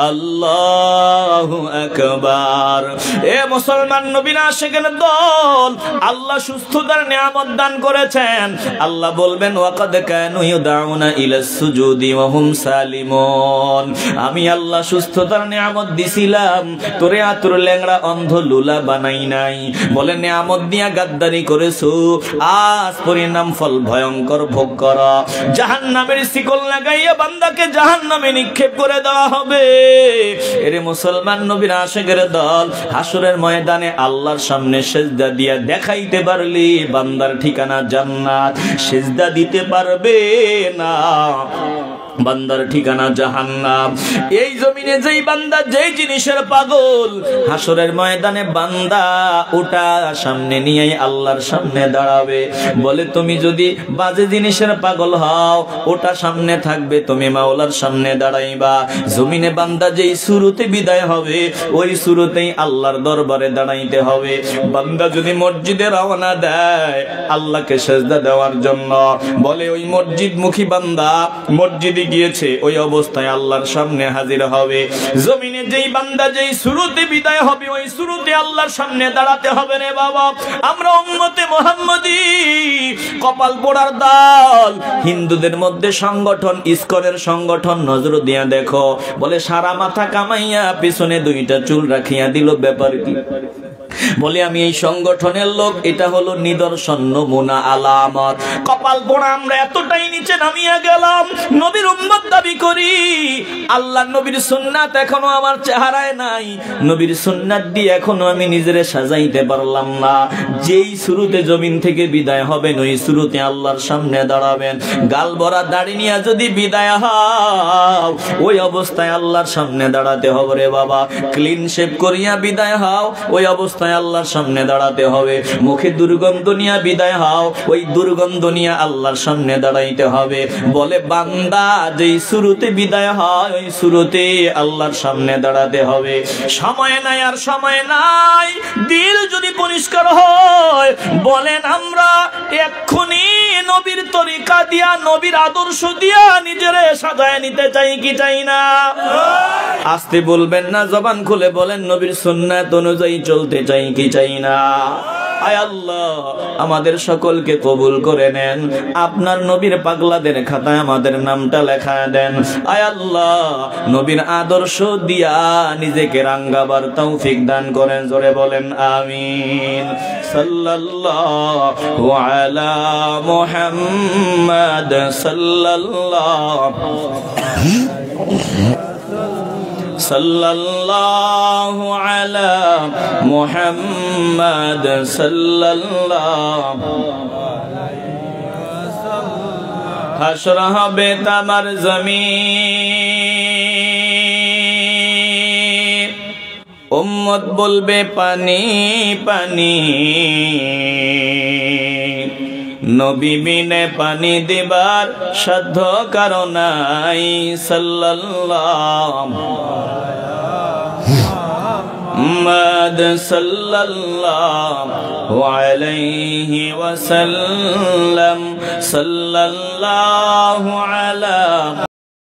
A: আল্লাহু আকবার। এ মুসলমান নবীর আশিকের দল, আল্লাহ সুস্থতার নিয়ামত দান করেছেন। আল্লাহ বলবেন ওয়াকাদ কানু ইউদাউনা ইলাস সুজুদি ওয়া হুম সালিমুন। আমি আল্লাহ সুস্থতার নিয়ামত দিছিলাম, তোরে আতুর ল্যাংড়া অন্ধ লুলা বানাই নাই। বলে নিয়ামত দিয়া গাদ্দারি করেছো, আজ পরিণাম ফল ভয়ঙ্কর ভোগ কর। জাহান্নামের শিকল লাগাইয়া বান্দাকে জাহান্নামে নিক্ষেপ করে দেওয়া হবে। এরে মুসলমান নবীর আশিকের দল, হাসরের ময়দানে আল্লাহর সামনে সিজদা দিয়া দেখাইতে পারলি বান্দার ঠিকানা জান্নাত, সিজদা দিতে পারবে না, বান্দার ঠিকানা জাহান্নাম। এই জমিনে যেই বান্দা যেই জিনিসের পাগল, হাসরের ময়দানে বান্দা ওটা সামনে নিয়ে আল্লাহর সামনে দাঁড়াবে। বলে তুমি যদি বাজে জিনিসের পাগল হও, ওটা সামনে থাকবে, তুমি মাওলার সামনে দাঁড়াইবা। জমিনে বান্দা যেই শুরুতে বিদায় হবে, ওই শুরুতেই আল্লাহর দরবারে দাঁড়াইতে হবে। বান্দা যদি মসজিদে রওনা দেয় আল্লাহকে সিজদা দেওয়ার জন্য, বলে ওই মসজিদ মুখী বান্দা মসজিদে মধ্যে গিয়েছে, ওই অবস্থায় আল্লাহর সামনে হাজির হবে। জমিনে যেই বান্দা যেই শুরুতে বিদায় হবে, ওই শুরুতে আল্লাহর সামনে দাঁড়াতে হবে রে বাবা। আমরা উম্মতে মুহাম্মদী কপাল পোড়ার দল। হিন্দুদের মধ্যে সংগঠন, ইসকনের সংগঠন, নজর দিয়া দেখো, বলে সারা মাথা কামাইয়া পিছনে দুইটা চুল রাখিয়া দিল, ব্যাপার কি? বলে আমি এই সংগঠনের লোক। এটা হলো নিদর্শন, নমুনা, আলামত। কপাল পোড়া আমরা এতটাই নিচে নামিয়া গেলাম। নবীর উম্মত দাবি করি, আল্লাহ নবীর সুন্নাত এখনো আমার চেহারায় নাই। নবীর সুন্নাত দিয়ে এখনো আমি নিজেরে সাজাইতে পারলাম না। যেই শুরুতে জমিন থেকে বিদায় হবেন, ওই শুরুতে আল্লাহর সামনে দাঁড়াবেন। গাল ভরা দাড়ি নিয়ে যদি বিদায় হও, ওই অবস্থায় আল্লাহর সামনে দাঁড়াতে হবে রে বাবা। ক্লিন শেভ করিয়া বিদায় হও, ওই অবস্থায় আল্লাহর সামনে দাঁড়াতে হবে। মুখে দুর্গন্ধ নিয়ে বিদায় হও, ওই দুর্গন্ধ নিয়ে আল্লাহর সামনে দাঁড়াইতে হবে। বলে বান্দা যেই শুরুতে বিদায় হয়, ওই শুরুতে আল্লাহর সামনে দাঁড়াতে হবে। সময় নাই, আর সময় নাই। দিল যদি পরিষ্কার হয়, বলেন আমরা এক্ষুনি নবীর তরিকা দিয়া, নবীর আদর্শ দিয়া নিজেরে সাজায় নিতে চাই কি চাই না? আস্তে বলবেন না, জবান খুলে বলেন নবীর সুন্নাত অনুযায়ী চলতে চাই কি চাই না? আয় আল্লাহ, আমাদের সকলকে কবুল করে নেন। আপনার নবীর পাগলাদের খাতায় আমাদের নামটা লেখা দেন। আয় আল্লাহ, নবীর আদর্শ দিয়া নিজেকে রাঙ্গাবার তৌফিক দান করেন। জোরে বলেন আমিন। সাল্লাল্লাহু আলা মুহাম্মাদ সাল্লাল্লাহু আলা মুহাম্মাদ সাল্লাল্লাহু হাসর হবে তামার জমিন, উম্মত বলবে পানি পানি, নবী বিনে পানি দিবার সাধ্য কারো নাই। সাল্লাল্লাহু মুহাম্মাদ সাল্লাল্লাহু আলাইহি ওয়াসাল্লাম। সাল্লাল্লাহু আলা